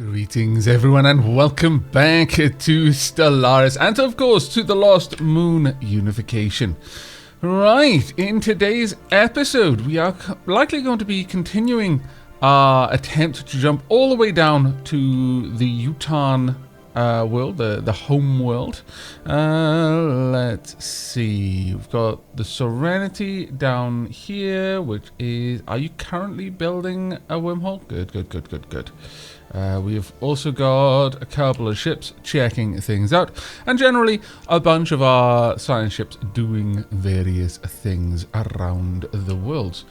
Greetings everyone and welcome back to Stellaris and of course to the Lost Moon Unification. Right, in today's episode we are likely going to be continuing our attempt to jump all the way down to the Yuht world, the homeworld. Let's see, we've got the Serenity down here, which is, are you currently building a wormhole? Good. We have also got a couple of ships checking things out, and generally a bunch of our science ships doing various things around the world.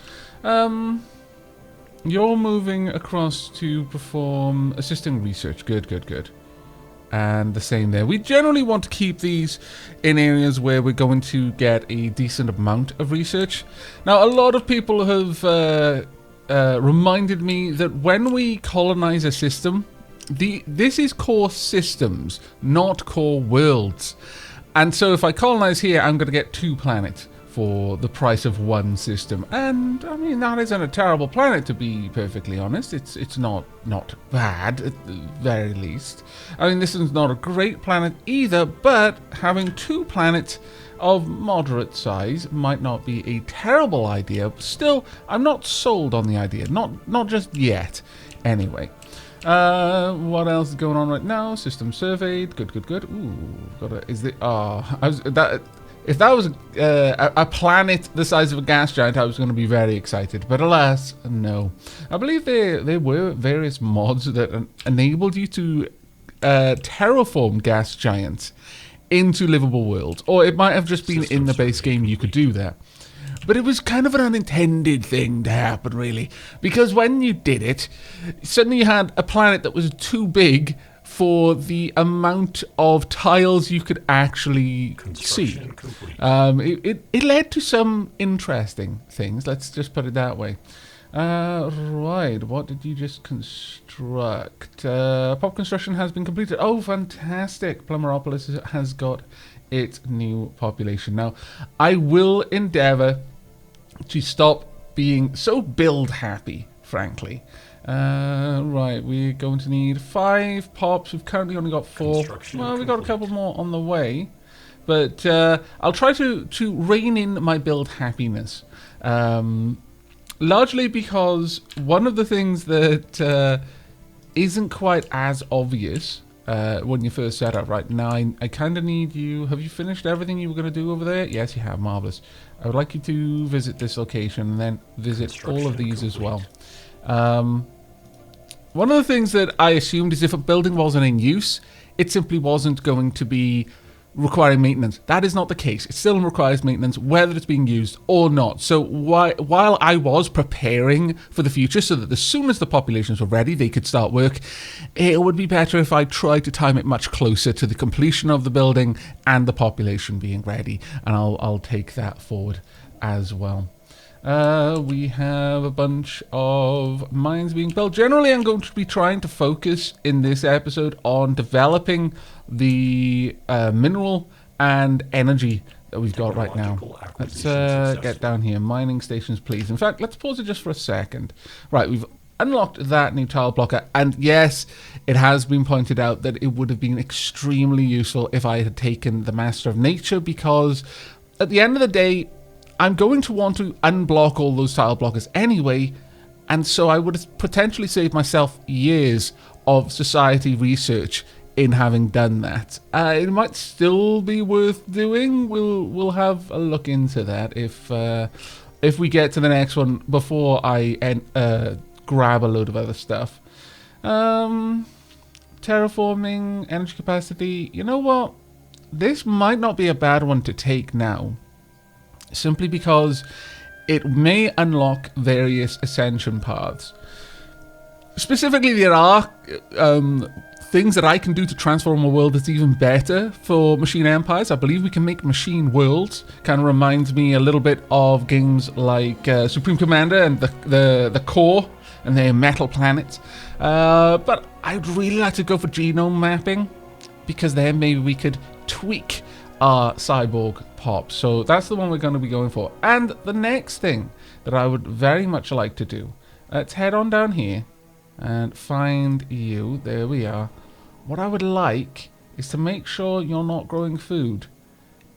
You're moving across to perform assisting research. Good. And the same there. We generally want to keep these in areas where we're going to get a decent amount of research. Now, a lot of people have reminded me that when we colonize a system, this is core systems, not core worlds. And so if I colonize here, I'm going to get 2 planets for the price of 1 system. And I mean, that isn't a terrible planet, to be perfectly honest. It's not bad, at the very least. I mean, this is not a great planet either, but having 2 planets of moderate size might not be a terrible idea. Still, I'm not sold on the idea. Not just yet. Anyway, what else is going on right now? System surveyed. Good. Ooh, got a. Is it? If that was a planet the size of a gas giant, I was going to be very excited. But alas, no. I believe there were various mods that enabled you to terraform gas giants into livable worlds, or it might have just been in the base game you could do that. But it was kind of an unintended thing to happen, really, because when you did it, suddenly you had a planet that was too big for the amount of tiles you could actually see. It led to some interesting things, let's just put it that way. Right, what did you just construct? Pop construction has been completed. Oh, fantastic. Plumeropolis has got its new population. Now, I will endeavor to stop being so build happy, frankly. Right, we're going to need 5 pops. We've currently only got 4. Well, we've got a couple more on the way. But I'll try to rein in my build happiness. Largely because one of the things that isn't quite as obvious when you first set up, right now, I kind of need you. Have you finished everything you were going to do over there? Yes, you have. Marvelous. I would like you to visit this location and then visit all of these as well. One of the things that I assumed is if a building wasn't in use, it simply wasn't going to be requiring maintenance. That is not the case. It still requires maintenance, whether it's being used or not. So while I was preparing for the future so that as soon as the populations were ready, they could start work, it would be better if I tried to time it much closer to the completion of the building and the population being ready. And I'll take that forward as well. We have a bunch of mines being built. Generally, I'm going to be trying to focus in this episode on developing the mineral and energy that we've got right now. Let's get down here. Mining stations, please. In fact, let's pause it just for a second. Right, we've unlocked that new tile blocker, and yes, it has been pointed out that it would have been extremely useful if I had taken the Master of Nature, because at the end of the day, I'm going to want to unblock all those tile blockers anyway, and so I would have potentially saved myself years of society research in having done that. It might still be worth doing. We'll have a look into that if we get to the next one before I grab a load of other stuff. Terraforming, energy capacity. You know what? This might not be a bad one to take now. Simply because it may unlock various ascension paths. Specifically, there are things that I can do to transform a world that's even better for machine empires. I believe we can make machine worlds. Kind of reminds me a little bit of games like Supreme Commander and the Core and their metal planets. But I'd really like to go for genome mapping, because then maybe we could tweak our cyborg pops. So that's the one we're going to be going for. And the next thing that I would very much like to do, let's head on down here And find you. There we are. What I would like is to make sure you're not growing food.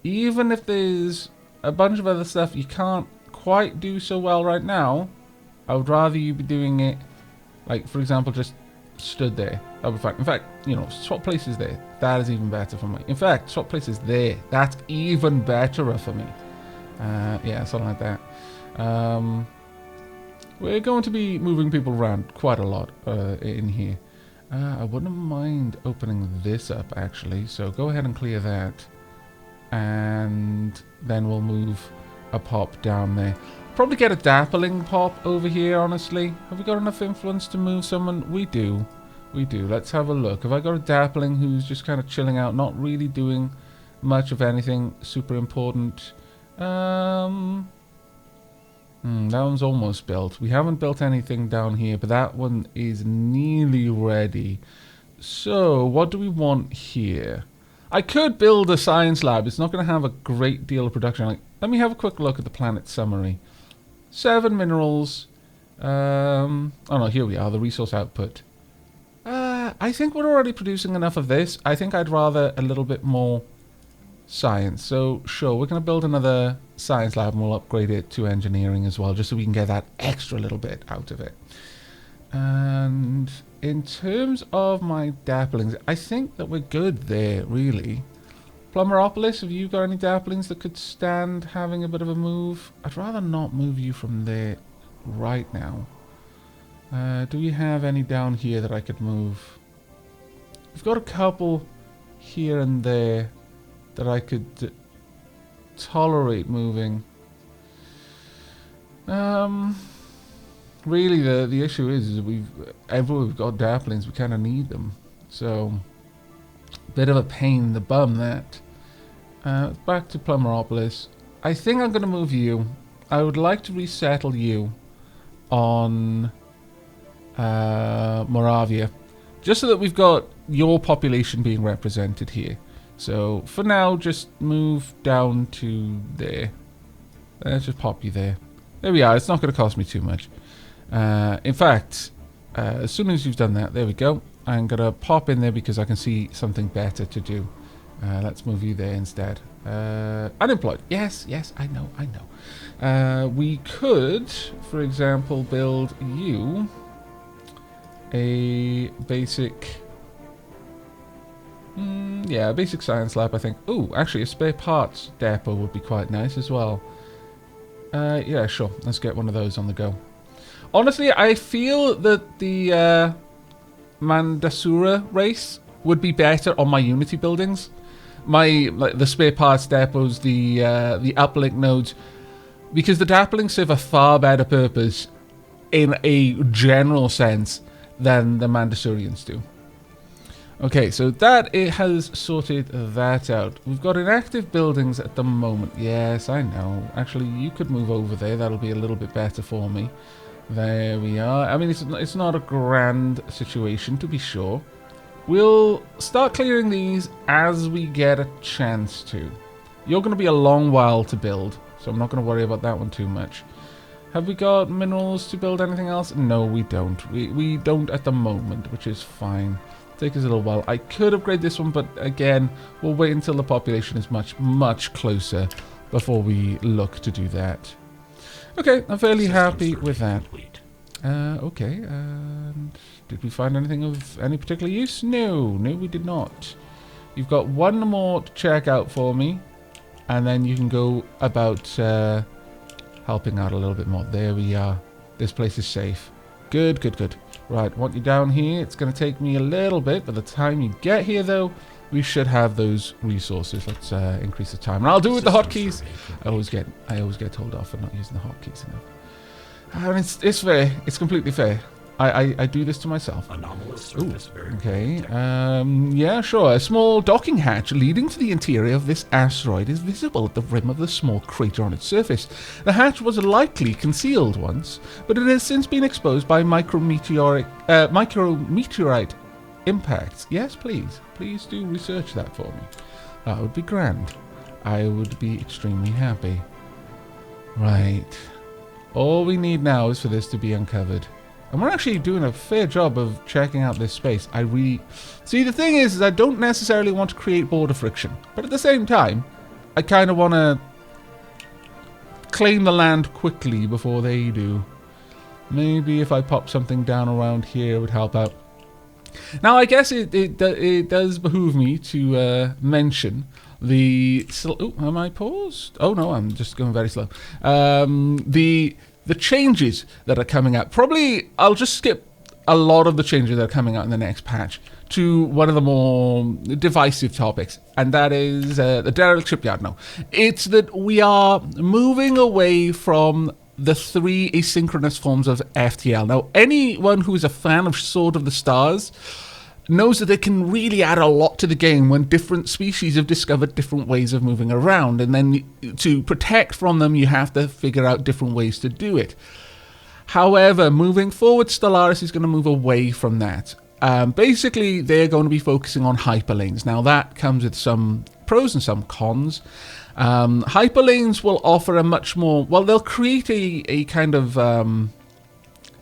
Even if there's a bunch of other stuff you can't quite do so well right now, I would rather you be doing it, like, for example, just stood there. That would be fine. In fact, you know, swap places there. That is even better for me. In fact, swap places there. That's even betterer for me. Yeah, something like that. We're going to be moving people around quite a lot in here. I wouldn't mind opening this up, actually. So go ahead and clear that. And then we'll move a pop down there. Probably get a dappling pop over here, honestly. Have we got enough influence to move someone? We do. We do. Let's have a look. Have I got a dappling who's just kind of chilling out, not really doing much of anything super important? That one's almost built. We haven't built anything down here, but that one is nearly ready. So, what do we want here? I could build a science lab. It's not going to have a great deal of production. Like, let me have a quick look at the planet summary. 7 minerals. Oh no, here we are, the resource output. I think we're already producing enough of this. I think I'd rather a little bit more science. So, sure, we're going to build another science lab and we'll upgrade it to engineering as well, just so we can get that extra little bit out of it. And in terms of my dapplings, I think that we're good there, really. Plumeropolis, have you got any dapplings that could stand having a bit of a move? I'd rather not move you from there right now. Do we have any down here that I could move? We've got a couple here and there that I could tolerate moving. Really, the issue is everywhere we've got dapplings, we kind of need them. So, bit of a pain in the bum, that. Back to Plumeropolis. I think I'm going to move you. I would like to resettle you on Moravia, just so that we've got your population being represented here. So, for now, just move down to there. Let's just pop you there. There we are. It's not going to cost me too much. In fact, as soon as you've done that, there we go. I'm going to pop in there because I can see something better to do. Let's move you there instead. Unemployed. Yes, I know. We could, for example, build you a basic... yeah, a basic science lab, I think. Ooh, actually, a spare parts depot would be quite nice as well. Yeah, sure. Let's get one of those on the go. Honestly, I feel that the Mandasura race would be better on my Unity buildings. The spare parts depots, the uplink nodes, because the dapplings serve a far better purpose in a general sense than the Mandasurians do. Okay, so that it has sorted that out. We've got inactive buildings at the moment. Yes, I know. Actually, you could move over there. That'll be a little bit better for me. There we are. I mean, it's not a grand situation, to be sure. We'll start clearing these as we get a chance to. You're going to be a long while to build, so I'm not going to worry about that one too much. Have we got minerals to build anything else? No, we don't. We don't at the moment, which is fine. Take us a little while. I could upgrade this one, but again, we'll wait until the population is much closer before we look to do that. Okay, I'm fairly happy with that. Okay, and did we find anything of any particular use? No, we did not. You've got one more to check out for me, and then you can go about helping out a little bit more. There we are. This place is safe. Good. Right, want you down here. It's going to take me a little bit. By the time you get here, though, we should have those resources. Let's increase the time. And I'll do it with the hotkeys. I always get told off for not using the hotkeys enough. And it's fair. It's completely fair. I do this to myself. Ooh, okay. Yeah, sure. A small docking hatch leading to the interior of this asteroid is visible at the rim of the small crater on its surface. The hatch was likely concealed once, but it has since been exposed by micrometeorite impacts. Yes, please. Please do research that for me. That would be grand. I would be extremely happy. Right. All we need now is for this to be uncovered. And we're actually doing a fair job of checking out this space. I really... See, the thing is I don't necessarily want to create border friction. But at the same time, I kind of want to claim the land quickly before they do. Maybe if I pop something down around here, it would help out. Now, I guess it does behoove me to mention the... Oh, am I paused? Oh, no, I'm just going very slow. The changes that are coming out. Probably, I'll just skip a lot of the changes that are coming out in the next patch to one of the more divisive topics, and that is the derelict shipyard. No, it's that we are moving away from the 3 asynchronous forms of FTL. Now, anyone who is a fan of Sword of the Stars knows that they can really add a lot to the game when different species have discovered different ways of moving around, and then to protect from them you have to figure out different ways to do it. However, moving forward, Stellaris is going to move away from that. Basically, they're going to be focusing on hyperlanes. Now, that comes with some pros and some cons. Hyperlanes will offer a much more... Well, they'll create a kind of...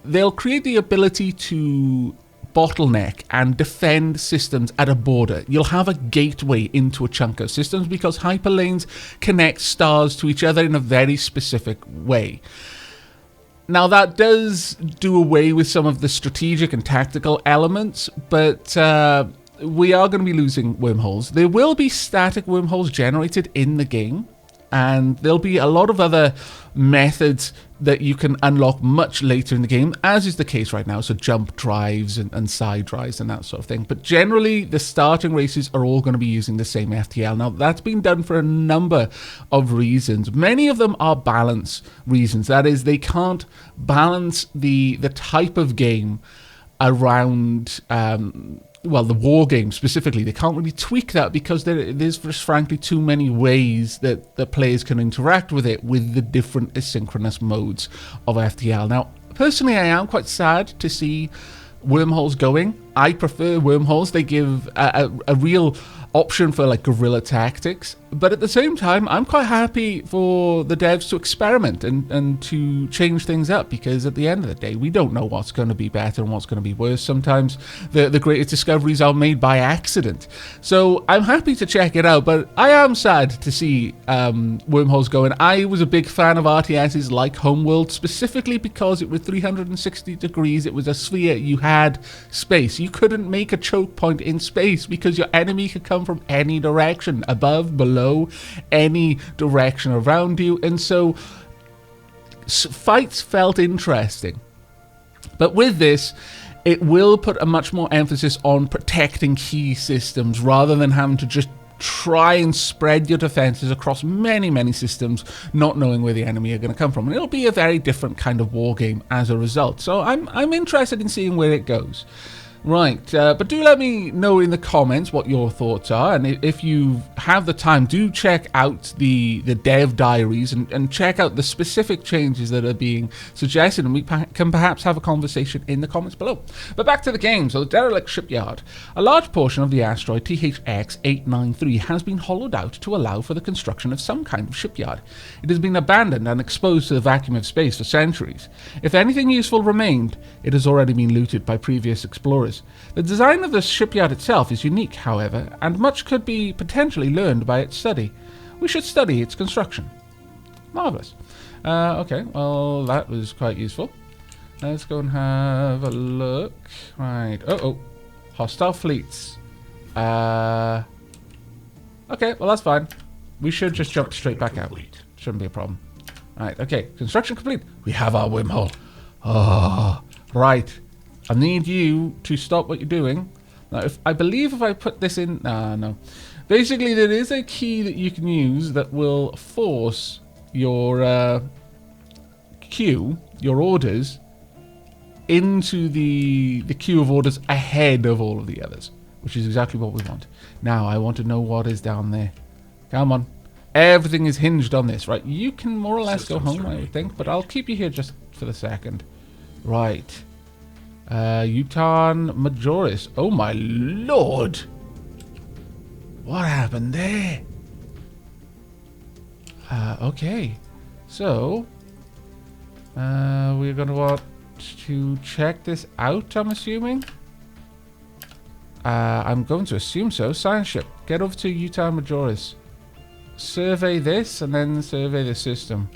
they'll create the ability to bottleneck and defend systems at a border. You'll have a gateway into a chunk of systems because hyperlanes connect stars to each other in a very specific way. Now, that does do away with some of the strategic and tactical elements, but we are going to be losing wormholes. There will be static wormholes generated in the game, and there'll be a lot of other methods that you can unlock much later in the game, as is the case right now, so jump drives and side drives and that sort of thing. But generally, the starting races are all going to be using the same FTL. Now, that's been done for a number of reasons. Many of them are balance reasons. That is, they can't balance the type of game around... well, the war game specifically, they can't really tweak that because there's just frankly too many ways that the players can interact with it with the different asynchronous modes of FTL. Now, personally, I am quite sad to see wormholes going. I prefer wormholes. They give a real option for like guerrilla tactics, but at the same time I'm quite happy for the devs to experiment and to change things up, because at the end of the day we don't know what's going to be better and what's going to be worse. Sometimes the greatest discoveries are made by accident, so I'm happy to check it out, but I am sad to see wormholes going. I was a big fan of RTSs like Homeworld, specifically because it was 360 degrees, it was a sphere, you had space. You couldn't make a choke point in space because your enemy could come from any direction, above, below, any direction around you, and so fights felt interesting. But with this, it will put a much more emphasis on protecting key systems rather than having to just try and spread your defenses across many systems, not knowing where the enemy are going to come from. And it'll be a very different kind of war game as a result. So I'm interested in seeing where it goes. Right, but do let me know in the comments what your thoughts are, and if you have the time, do check out the dev diaries and check out the specific changes that are being suggested, and we can perhaps have a conversation in the comments below. But back to the game. So the derelict shipyard. A large portion of the asteroid THX-893 has been hollowed out to allow for the construction of some kind of shipyard. It has been abandoned and exposed to the vacuum of space for centuries. If anything useful remained, it has already been looted by previous explorers. The design of the shipyard itself is unique, however, and much could be potentially learned by its study. We should study its construction. Marvellous. Okay, well, that was quite useful. Let's go and have a look. Right. Oh. Hostile fleets. Okay, well, that's fine. We should just jump straight back out. Shouldn't be a problem. Right, okay. Construction complete. We have our wormhole. Oh, right. I need you to stop what you're doing. Now, I believe if I put this in... no. Basically, there is a key that you can use that will force your queue, your orders, into the queue of orders ahead of all of the others, which is exactly what we want. Now, I want to know what is down there. Come on. Everything is hinged on this, right? You can more or less go home, I would think, but I'll keep you here just for the second. Right. Yuht Majoris. Oh my lord! What happened there? Okay. So, we're gonna want to check this out, I'm assuming. I'm going to assume so. Science ship, get over to Yuht Majoris. Survey this and then survey the system.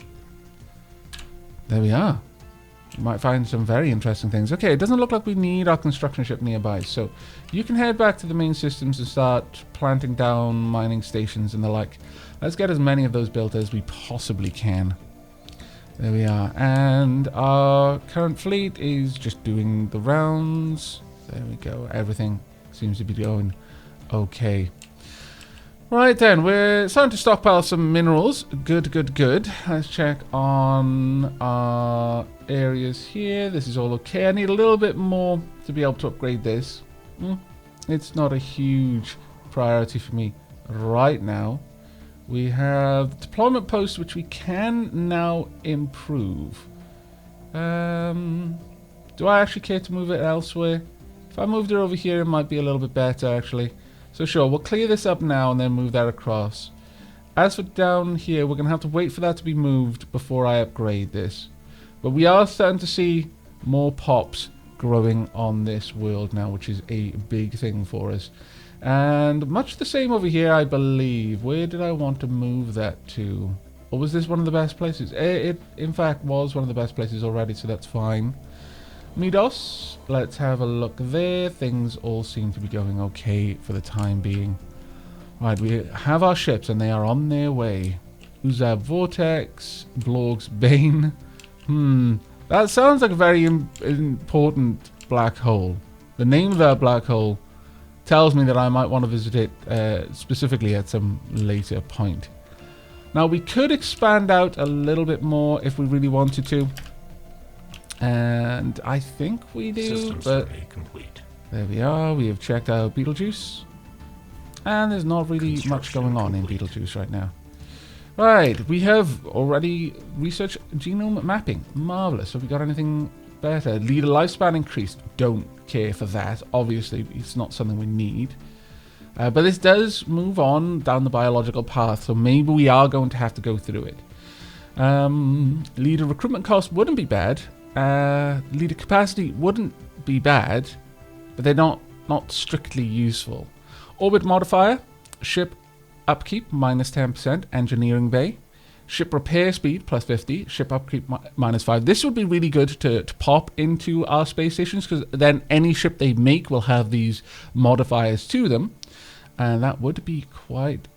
There we are. You might find some very interesting things. Okay, it doesn't look like we need our construction ship nearby, so you can head back to the main systems and start planting down mining stations and the like. Let's get as many of those built as we possibly can. There we are. And our current fleet is just doing the rounds. There we go. Everything seems to be going okay. Right then, we're starting to stockpile some minerals. Good, good, good. Let's check on our areas here. This is all okay. I need a little bit more to be able to upgrade this. It's not a huge priority for me right now. We have deployment posts, which we can now improve. Do I actually care to move it elsewhere? If I moved it over here, it might be a little bit better, actually. So sure, we'll clear this up now and then move that across. As for down here, we're going to have to wait for that to be moved before I upgrade this. But we are starting to see more pops growing on this world now, which is a big thing for us. And much the same over here, I believe. Where did I want to move that to? Or was this one of the best places? It in fact, was one of the best places already, so that's fine. Midos, let's have a look there. Things all seem to be going okay for the time being. Right, we have our ships and they are on their way. Uzab Vortex, Blorg's Bane. That sounds like a very important black hole. The name of that black hole tells me that I might want to visit it specifically at some later point. Now, we could expand out a little bit more if we really wanted to. And I think we do, but complete. There we are. We have checked out Betelgeuse. And there's not really much going on in Betelgeuse right now. Right, we have already researched genome mapping. Marvelous. Have we got anything better? Leader lifespan increased. Don't care for that. Obviously, it's not something we need. But this does move on down the biological path, so maybe we are going to have to go through it. Leader recruitment cost wouldn't be bad. Leader capacity wouldn't be bad, but they're not strictly useful. Orbit modifier, ship upkeep minus 10%, engineering bay, ship repair speed plus 50, ship upkeep minus 5. This would be really good to pop into our space stations, because then any ship they make will have these modifiers to them, and that would be quite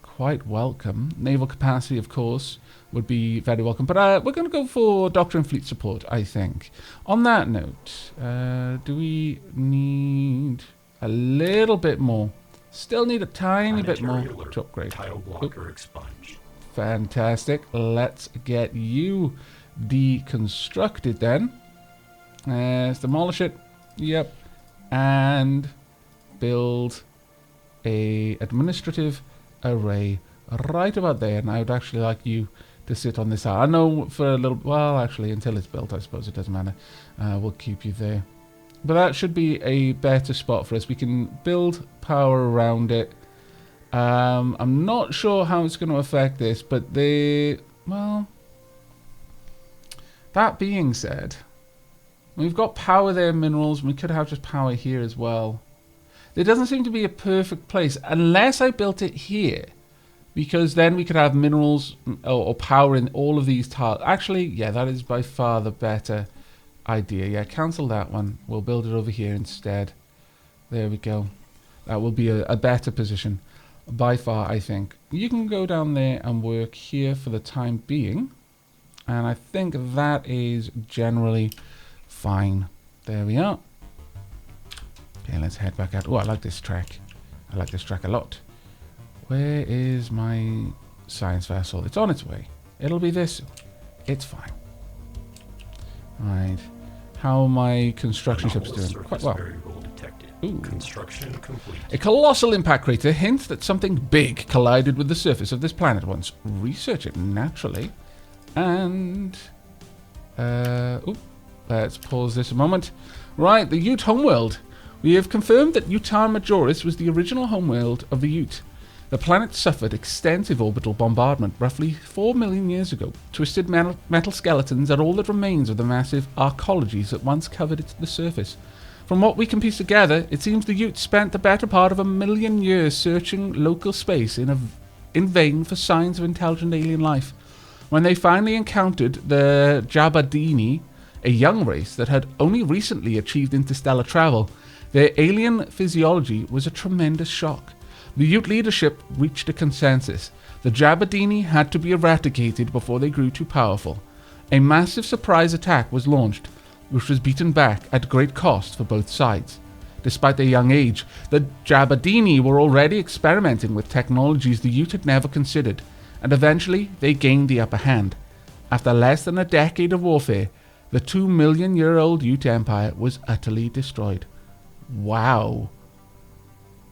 welcome. Naval capacity, of course, would be very welcome. But we're going to go for Doctrine Fleet support, I think. On that note, do we need a little bit more? Still need a tiny bit more to upgrade. Tile blocker expunged. Fantastic. Let's get you deconstructed then. Let's demolish it. Yep. And build a administrative array right about there. And I would actually like you to sit on this side. I know for a little, well, actually, until it's built, I suppose it doesn't matter. We'll keep you there. But that should be a better spot for us. We can build power around it. I'm not sure how it's going to affect this, but well, that being said, we've got power there, minerals. We could have just power here as well. There doesn't seem to be a perfect place, unless I built it here. Because then we could have minerals or power in all of these tiles. Actually, yeah, that is by far the better idea. Yeah, cancel that one. We'll build it over here instead. There we go. That will be a better position by far, I think. You can go down there and work here for the time being. And I think that is generally fine. There we are. Okay, let's head back out. Oh, I like this track. I like this track a lot. Where is my science vessel? It's on its way. It'll be this. It's fine. Right. How are my construction ships doing? Quite well. Ooh. Construction complete. A colossal impact crater hints that something big collided with the surface of this planet once. Research it naturally. And let's pause this a moment. Right, the Yuht homeworld. We have confirmed that Yuht Majoris was the original homeworld of the Yuht. The planet suffered extensive orbital bombardment roughly 4 million years ago. Twisted metal skeletons are all that remains of the massive arcologies that once covered the surface. From what we can piece together, it seems the Yuht spent the better part of 1 million years searching local space in vain for signs of intelligent alien life. When they finally encountered the Jabadini, a young race that had only recently achieved interstellar travel, their alien physiology was a tremendous shock. The Yuht leadership reached a consensus. The Jabadini had to be eradicated before they grew too powerful. A massive surprise attack was launched, which was beaten back at great cost for both sides. Despite their young age, the Jabadini were already experimenting with technologies the Yuht had never considered, and eventually they gained the upper hand. After less than a decade of warfare, the 2 million-year-old Yuht Empire was utterly destroyed. Wow.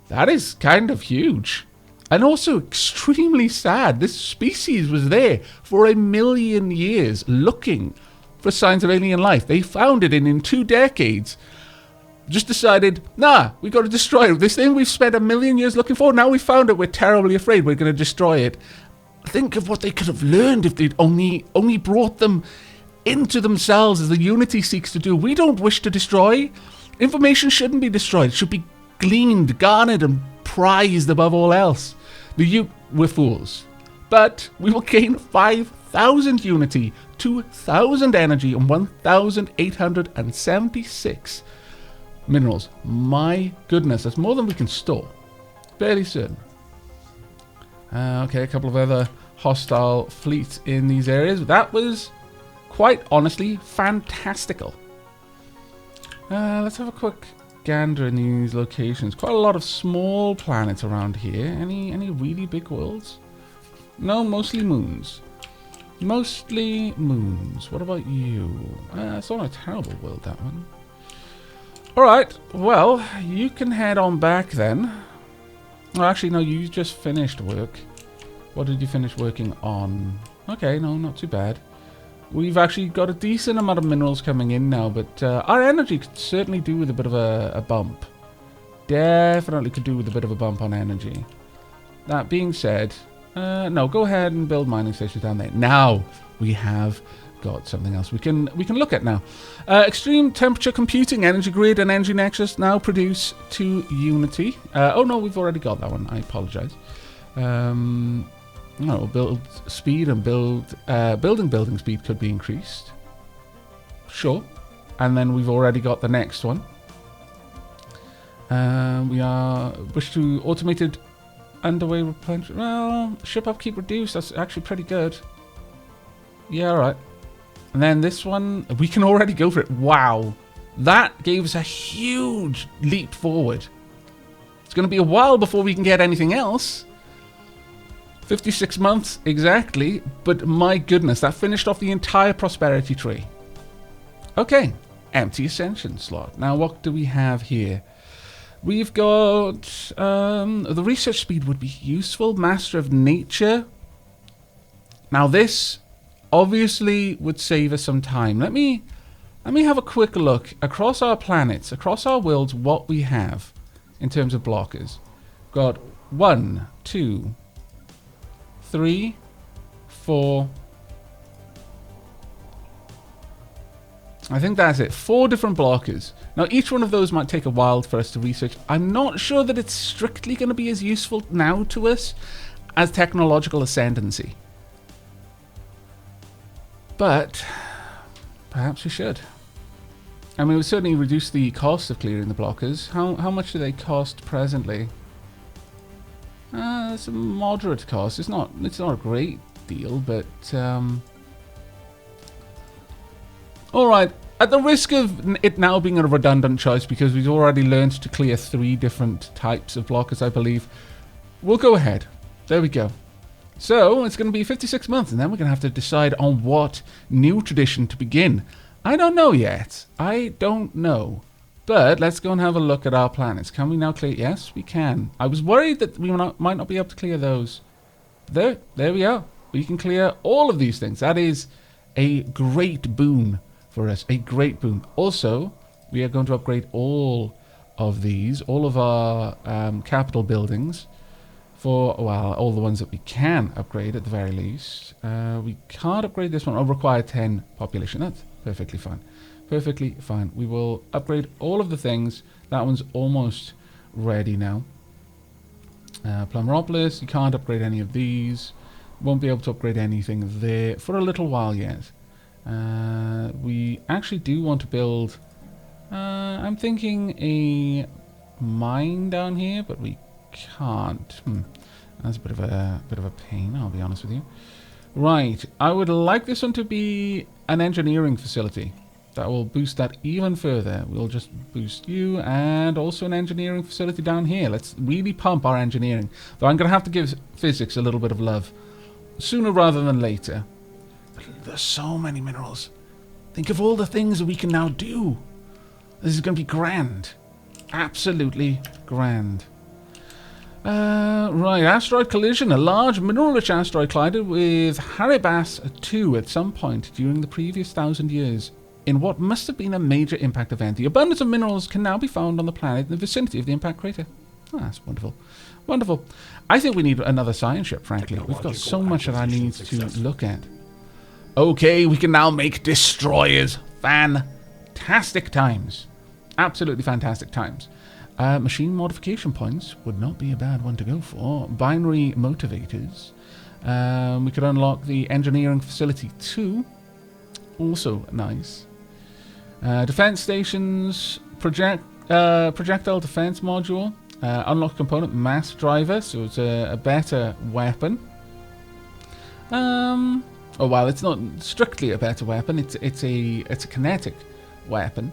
That is kind of huge. And also extremely sad. This species was there for 1 million years looking for signs of alien life. They found it in 2 decades. Just decided, nah, we got to destroy it. This thing we've spent 1 million years looking for, now we found it, we're terribly afraid we're going to destroy it. Think of what they could have learned if they'd only brought them into themselves as the Unity seeks to do. We don't wish to destroy. Information shouldn't be destroyed. It should be gleaned, garnered, and prized above all else. The Yuht were fools. But we will gain 5,000 Unity, 2,000 energy, and 1,876 minerals. My goodness, that's more than we can store. Fairly certain. Okay, a couple of other hostile fleets in these areas. That was, quite honestly, fantastical. Let's have a quick gander in these locations. Quite a lot of small planets around here. Any really big worlds? No, mostly moons. Mostly moons. What about you? It's not a terrible world, that one. Alright, well, you can head on back then. Oh, actually, no, you just finished work. What did you finish working on? Okay, no, not too bad. We've actually got a decent amount of minerals coming in now, but our energy could certainly do with a bit of a bump. Definitely could do with a bit of a bump on energy. That being said, no, go ahead and build mining stations down there. Now we have got something else we can look at now. Extreme temperature computing, energy grid, and energy nexus now produce 2 Unity. Oh no, we've already got that one. I apologize. No, build speed and building speed could be increased. Sure. And then we've already got the next one. We wish to automated underway replenishment. Well, ship upkeep reduced. That's actually pretty good. Yeah, alright. And then this one, we can already go for it. Wow. That gave us a huge leap forward. It's going to be a while before we can get anything else. 56 months exactly, but my goodness, that finished off the entire prosperity tree. Okay, empty ascension slot. Now what do we have here? We've got the research speed would be useful. Master of nature. Now this obviously would save us some time. Let me have a quick look across our planets, across our worlds, what we have in terms of blockers. Got 1, 2, 3, 4. I think that's it. 4 different blockers. Now, each one of those might take a while for us to research. I'm not sure that it's strictly going to be as useful now to us as technological ascendancy. But perhaps we should. I mean, it would certainly reduce the cost of clearing the blockers. How much do they cost presently? It's a moderate cost. It's not a great deal, but all right. At the risk of it now being a redundant choice, because we've already learned to clear 3 different types of blockers, I believe, we'll go ahead. There we go. So it's going to be 56 months, and then we're going to have to decide on what new tradition to begin. I don't know yet. I don't know. But let's go and have a look at our planets. Can we now clear? Yes, we can. I was worried that we might not be able to clear those. There we are. We can clear all of these things. That is a great boon for us. A great boon. Also, we are going to upgrade all of these, all of our capital buildings. For, well, all the ones that we can upgrade at the very least. We can't upgrade this one. I'll require 10 population. That's perfectly fine. Perfectly fine. We will upgrade all of the things. That one's almost ready now. Plumeropolis, you can't upgrade any of these. Won't be able to upgrade anything there for a little while yet. We actually do want to build... I'm thinking a mine down here, but we can't. That's a bit of a pain, I'll be honest with you. Right, I would like this one to be an engineering facility. That will boost that even further. We'll just boost you and also an engineering facility down here. Let's really pump our engineering. Though I'm going to have to give physics a little bit of love sooner rather than later. But there's so many minerals. Think of all the things that we can now do. This is going to be grand. Absolutely grand. Right, asteroid collision. A large mineral-rich asteroid collided with Haribas 2 at some point during the previous 1,000 years. In what must have been a major impact event, the abundance of minerals can now be found on the planet in the vicinity of the impact crater. Oh, that's wonderful. Wonderful. I think we need another science ship, frankly. We've got so much that I need to look at. Okay, we can now make destroyers. Fantastic times. Absolutely fantastic times. Machine modification points would not be a bad one to go for. Binary motivators. We could unlock the engineering facility too. Also nice. Defense stations, projectile defense module, unlock component mass driver, so it's a better weapon. Oh well, it's not strictly a better weapon. It's a kinetic weapon.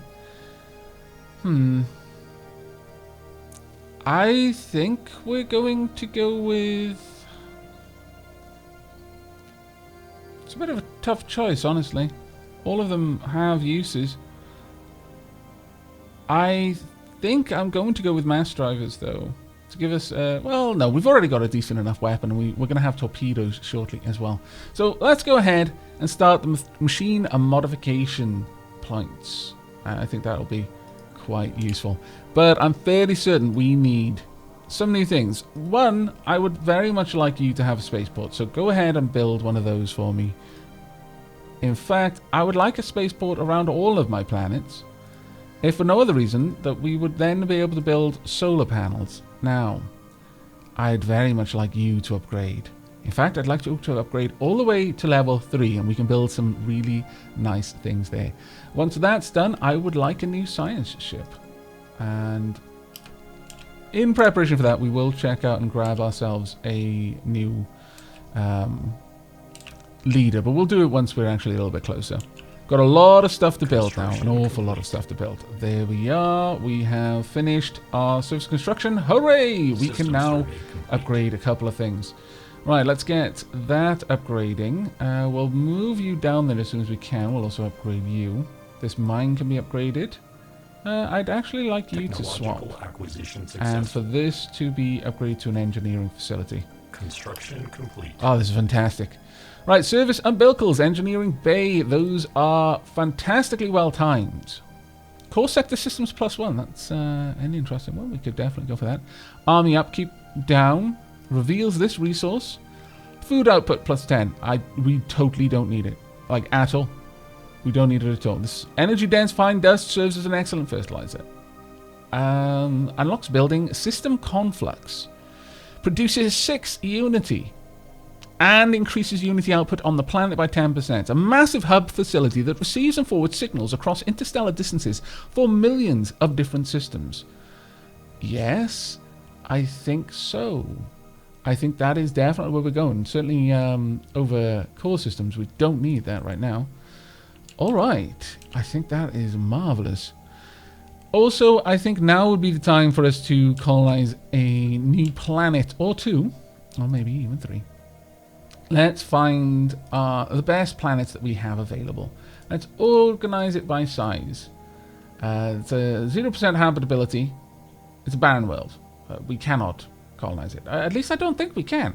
I think we're going to go with. It's a bit of a tough choice, honestly. All of them have uses. I think I'm going to go with mass drivers, though. To give us... well, no, we've already got a decent enough weapon. And we're going to have torpedoes shortly as well. So let's go ahead and start the machine modification points. I think that'll be quite useful. But I'm fairly certain we need some new things. One, I would very much like you to have a spaceport. So go ahead and build one of those for me. In fact, I would like a spaceport around all of my planets, if for no other reason that we would then be able to build solar panels. Now, I'd very much like you to upgrade. In fact, I'd like you to upgrade all the way to level 3, and we can build some really nice things there. Once that's done, I would like a new science ship. And in preparation for that, we will check out and grab ourselves a new... leader, but we'll do it once we're actually a little bit closer. Got a lot of stuff to build now, an awful lot of stuff to build. There we are. We have finished our surface construction. Hooray! We can now upgrade a couple of things. Right, let's get that upgrading. We'll move you down there as soon as we can. We'll also upgrade you. This mine can be upgraded. I'd actually like you to swap. And for this to be upgraded to an engineering facility. Construction complete. Oh, this is fantastic. Right, service umbilicals, engineering bay. Those are fantastically well timed. Core sector systems +1. That's an interesting one. We could definitely go for that. Army upkeep down. Reveals this resource. Food output +10. We totally don't need it. Like, at all. We don't need it at all. This energy dense fine dust serves as an excellent fertilizer. Unlocks building. System conflux. Produces 6 unity. And increases unity output on the planet by 10%. A massive hub facility that receives and forwards signals across interstellar distances for millions of different systems. Yes, I think so. I think that is definitely where we're going. Certainly over core systems, we don't need that right now. All right, I think that is marvelous. Also, I think now would be the time for us to colonize a new planet or 2, or maybe even 3. Let's find the best planets that we have available. Let's organize it by size. It's a 0% habitability. It's a barren world. We cannot colonize it. At least I don't think we can.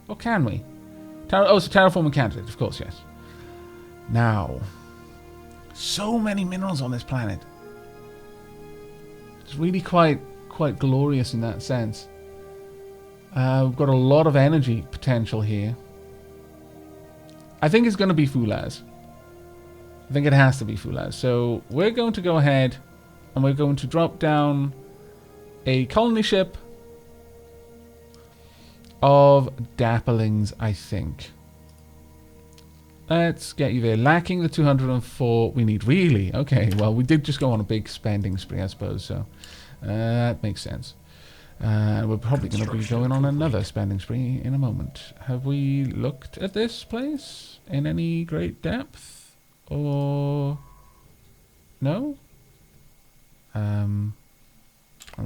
Or can we? It's a terraforming candidate, of course, yes. Now, so many minerals on this planet. It's really quite glorious in that sense. We've got a lot of energy potential here. I think it's going to be Fulaz. I think it has to be Fulaz. So we're going to go ahead and we're going to drop down a colony ship of Dapplings, I think. Let's get you there. Lacking the 204 we need. Really? Okay, well, we did just go on a big spending spree, I suppose, so that makes sense. We're probably going to be going on another spending spree in a moment. Have we looked at this place in any great depth? Or... no? I'm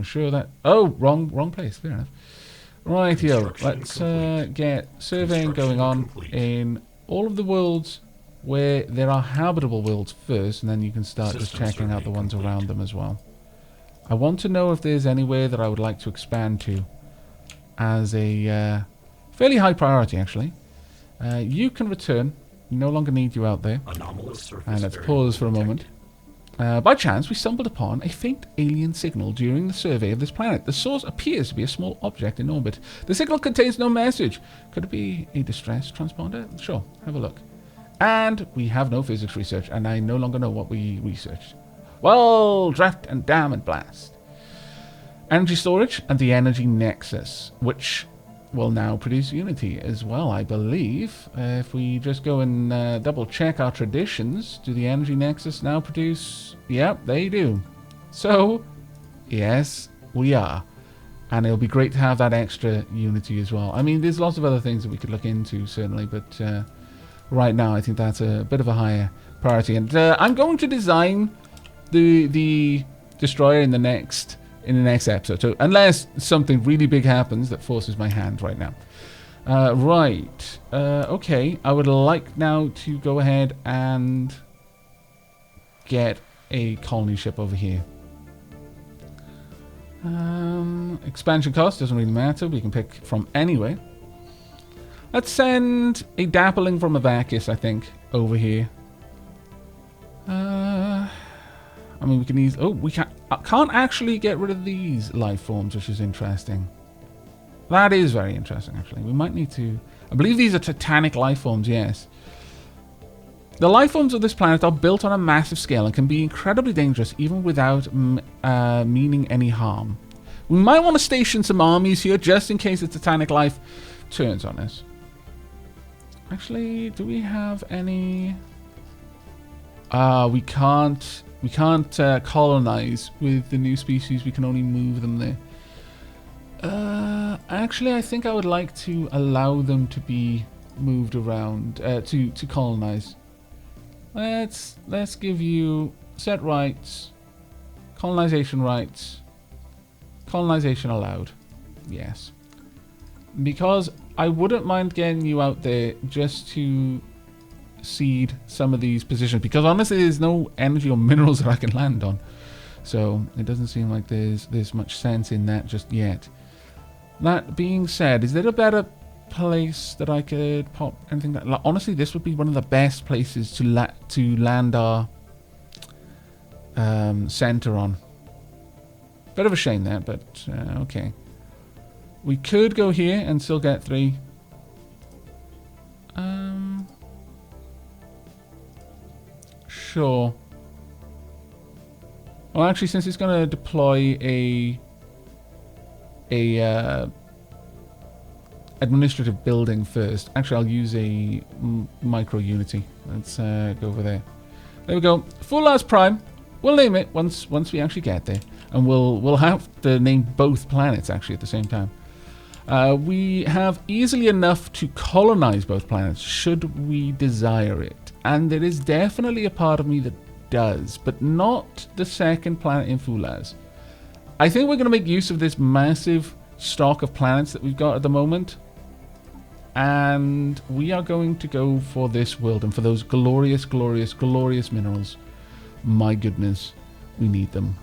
sure that... oh, wrong place. Fair enough. Rightio. Let's get surveying going on in all of the worlds where there are habitable worlds first, and then you can start just checking out the ones around them as well. I want to know if there's anywhere that I would like to expand to as a fairly high priority, actually. You can return. We no longer need you out there. And let's pause for a moment. By chance, we stumbled upon a faint alien signal during the survey of this planet. The source appears to be a small object in orbit. The signal contains no message. Could it be a distress transponder? Sure, have a look. And we have no physics research, and I no longer know what we researched. Well, draft and dam and blast. Energy storage and the energy nexus, which will now produce unity as well, I believe. If we just go and double check our traditions, do the energy nexus now produce... yep, they do. So, yes, we are. And it'll be great to have that extra unity as well. I mean, there's lots of other things that we could look into, certainly, but right now I think that's a bit of a higher priority. And I'm going to design the destroyer in the next episode, so unless something really big happens that forces my hand right now. Okay, I would like now to go ahead and get a colony ship over here. Expansion cost doesn't really matter, we can pick from anywhere. Let's send a Dappling from Avakis, I think, over here. I mean, we can use... oh, we can't actually get rid of these life forms, which is interesting. That is very interesting, actually. We might need to... I believe these are titanic life forms, yes. The life forms of this planet are built on a massive scale and can be incredibly dangerous, even without meaning any harm. We might want to station some armies here, just in case the titanic life turns on us. Actually, do we have any... we can't... we can't colonize with the new species. We can only move them there. Actually, I think I would like to allow them to be moved around to colonize. Let's give you set rights, colonization rights, colonization allowed. Yes, because I wouldn't mind getting you out there just to seed some of these positions, because honestly there's no energy or minerals that I can land on, so it doesn't seem like there's much sense in that just yet. That being said, is there a better place that I could pop anything that... like, honestly, this would be one of the best places to land our center on. Bit of a shame there, but okay. We could go here and still get 3. Sure. Well, actually, since it's going to deploy a administrative building first, actually, I'll use a micro unity. Let's go over there. There we go. Full as Prime. We'll name it once we actually get there, and we'll have to name both planets actually at the same time. We have easily enough to colonize both planets should we desire it. And there is definitely a part of me that does, but not the second planet in Fulaz. I think we're going to make use of this massive stock of planets that we've got at the moment. And we are going to go for this world and for those glorious, glorious, glorious minerals. My goodness, we need them.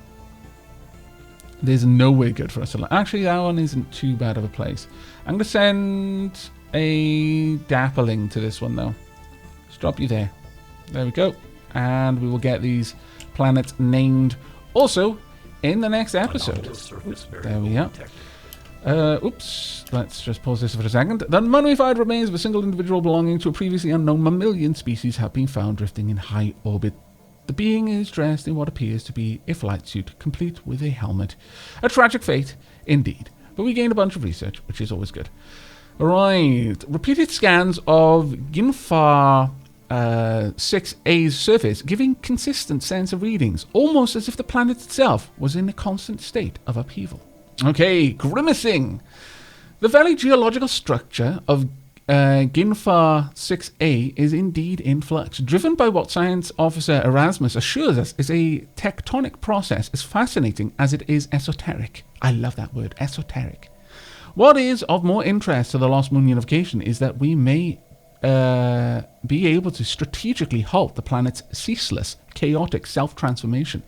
There's no way good for us to... actually, that one isn't too bad of a place. I'm going to send a Dappling to this one, though. Let's drop you there. There we go. And we will get these planets named also in the next episode. There we are. Oops. Let's just pause this for a second. The mummified remains of a single individual belonging to a previously unknown mammalian species have been found drifting in high orbit. The being is dressed in what appears to be a flight suit, complete with a helmet. A tragic fate, indeed. But we gained a bunch of research, which is always good. Right. Repeated scans of Ginfar 6A's surface, giving consistent sense of readings, almost as if the planet itself was in a constant state of upheaval. Okay, grimacing. The very geological structure of Ginfar 6A is indeed in flux, driven by what Science Officer Erasmus assures us is a tectonic process as fascinating as it is esoteric. I love that word, esoteric. What is of more interest to the Lost Moon Unification is that we may be able to strategically halt the planet's ceaseless, chaotic self-transformation.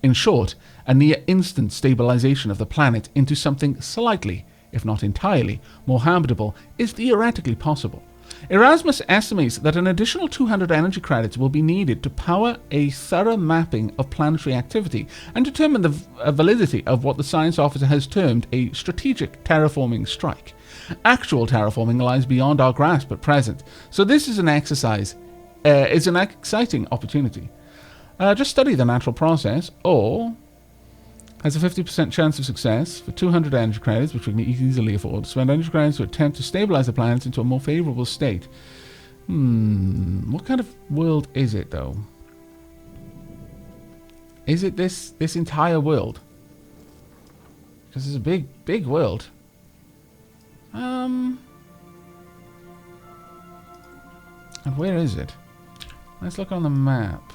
In short, a near-instant stabilization of the planet into something slightly, if not entirely, more habitable is theoretically possible. Erasmus estimates that an additional 200 energy credits will be needed to power a thorough mapping of planetary activity and determine the validity of what the science officer has termed a strategic terraforming strike. Actual terraforming lies beyond our grasp at present, so this is an exercise, is an exciting opportunity. Just study the natural process, or has a 50% chance of success for 200 energy credits, which we can easily afford. Spend energy credits to attempt to stabilize the planet into a more favorable state. What kind of world is it, though? Is it this entire world? Because it's a big world. And where is it? Let's look on the map.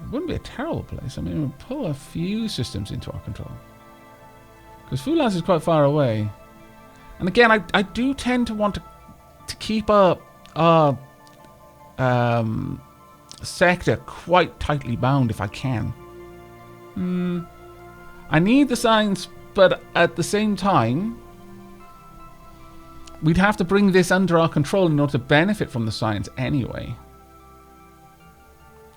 It wouldn't be a terrible place. I mean, we'll pull a few systems into our control. Because Fulas is quite far away. And again, I do tend to want to keep our sector quite tightly bound if I can. I need the science, but at the same time, we'd have to bring this under our control in order to benefit from the science anyway.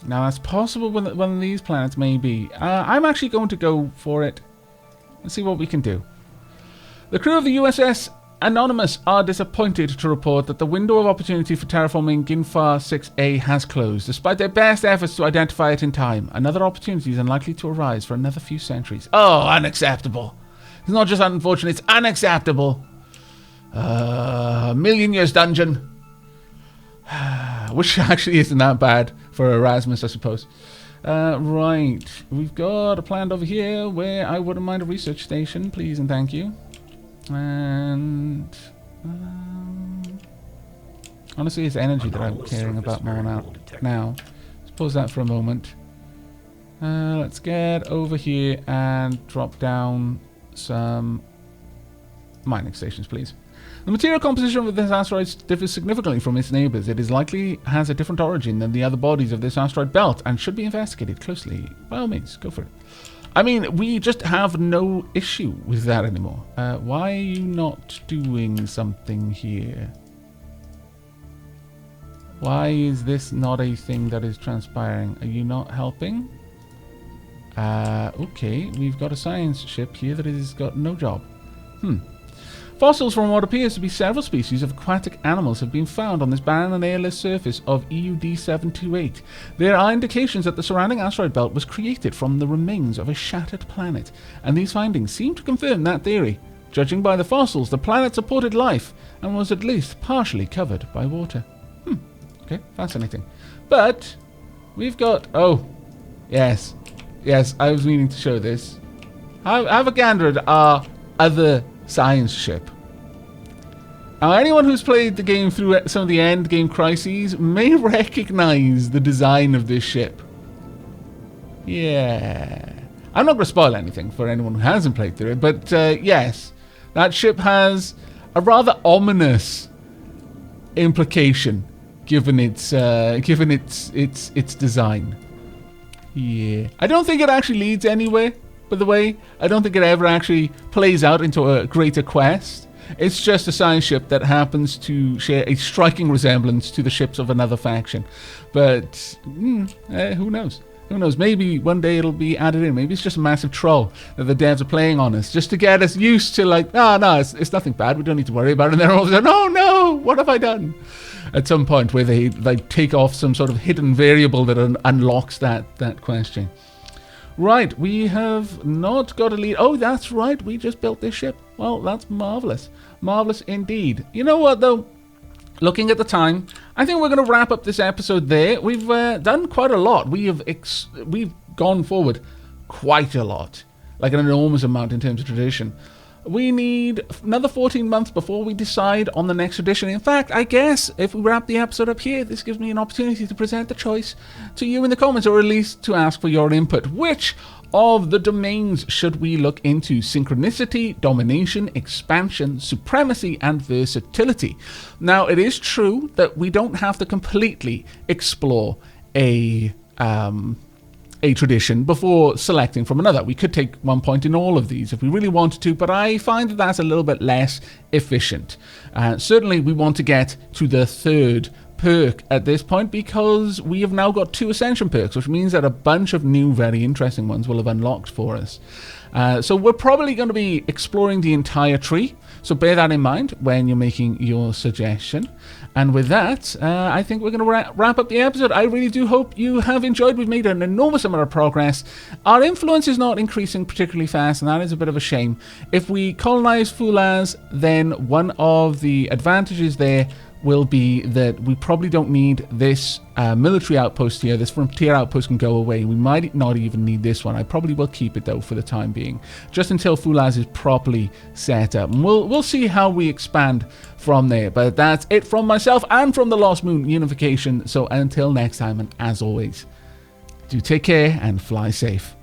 Now, that's possible when one of these planets may be. I'm actually going to go for it and see what we can do. The crew of the USS Anonymous are disappointed to report that the window of opportunity for terraforming Ginfar 6A has closed, despite their best efforts to identify it in time. Another opportunity is unlikely to arise for another few centuries. Oh, unacceptable. It's not just unfortunate, it's unacceptable. A million years dungeon. Which actually isn't that bad for Erasmus, I suppose. Right. We've got a plan over here where I wouldn't mind a research station, please and thank you. And honestly, it's energy that I'm caring about more now. Let's pause that for a moment. Let's get over here and drop down some mining stations, please. The material composition of this asteroid differs significantly from its neighbours. It is likely has a different origin than the other bodies of this asteroid belt and should be investigated closely. By all means, go for it. I mean, we just have no issue with that anymore. Why are you not doing something here? Why is this not a thing that is transpiring? Are you not helping? Okay, we've got a science ship here that has got no job. Fossils from what appears to be several species of aquatic animals have been found on this barren and airless surface of EUD 728. There are indications that the surrounding asteroid belt was created from the remains of a shattered planet, and these findings seem to confirm that theory. Judging by the fossils, the planet supported life and was at least partially covered by water. Okay, fascinating. But we've got... Oh, yes, I was meaning to show this. Aavak are other science ship. Now, anyone who's played the game through some of the end game crises may recognize the design of this ship. Yeah. I'm not going to spoil anything for anyone who hasn't played through it, but yes, that ship has a rather ominous implication given its design. Yeah. I don't think it actually leads anywhere. By the way, I don't think it ever actually plays out into a greater quest. It's just a science ship that happens to share a striking resemblance to the ships of another faction. But, who knows? Who knows? Maybe one day it'll be added in. Maybe it's just a massive troll that the devs are playing on us just to get us used to, like, no, it's nothing bad. We don't need to worry about it. And then all of a sudden, oh no, what have I done? At some point where they like take off some sort of hidden variable that unlocks that question. Right, we have not got a lead. Oh, that's right. We just built this ship. Well, that's marvelous. Marvelous indeed. You know what, though? Looking at the time, I think we're going to wrap up this episode there. We've done quite a lot. We've gone forward quite a lot, like an enormous amount in terms of tradition. We need another 14 months before we decide on the next tradition. In fact, I guess if we wrap the episode up here, this gives me an opportunity to present the choice to you in the comments, or at least to ask for your input. Which of the domains should we look into? Synchronicity, domination, expansion, supremacy, and versatility. Now, it is true that we don't have to completely explore a tradition before selecting from another. We could take 1 point in all of these if we really wanted to, but I find that that's a little bit less efficient. Certainly, we want to get to the third perk at this point because we have now got 2 ascension perks, which means that a bunch of new, very interesting ones will have unlocked for us. So we're probably going to be exploring the entire tree, so bear that in mind when you're making your suggestion. And with that, I think we're going to wrap up the episode. I really do hope you have enjoyed. We've made an enormous amount of progress. Our influence is not increasing particularly fast, and that is a bit of a shame. If we colonize Fulaz, then one of the advantages there will be that we probably don't need this military outpost here. This frontier outpost can go away. We might not even need this one. I probably will keep it though for the time being, just until Fulaz is properly set up. And we'll see how we expand from there. But that's it from myself and from the Lost Moon Unification. So until next time, and as always, do take care and fly safe.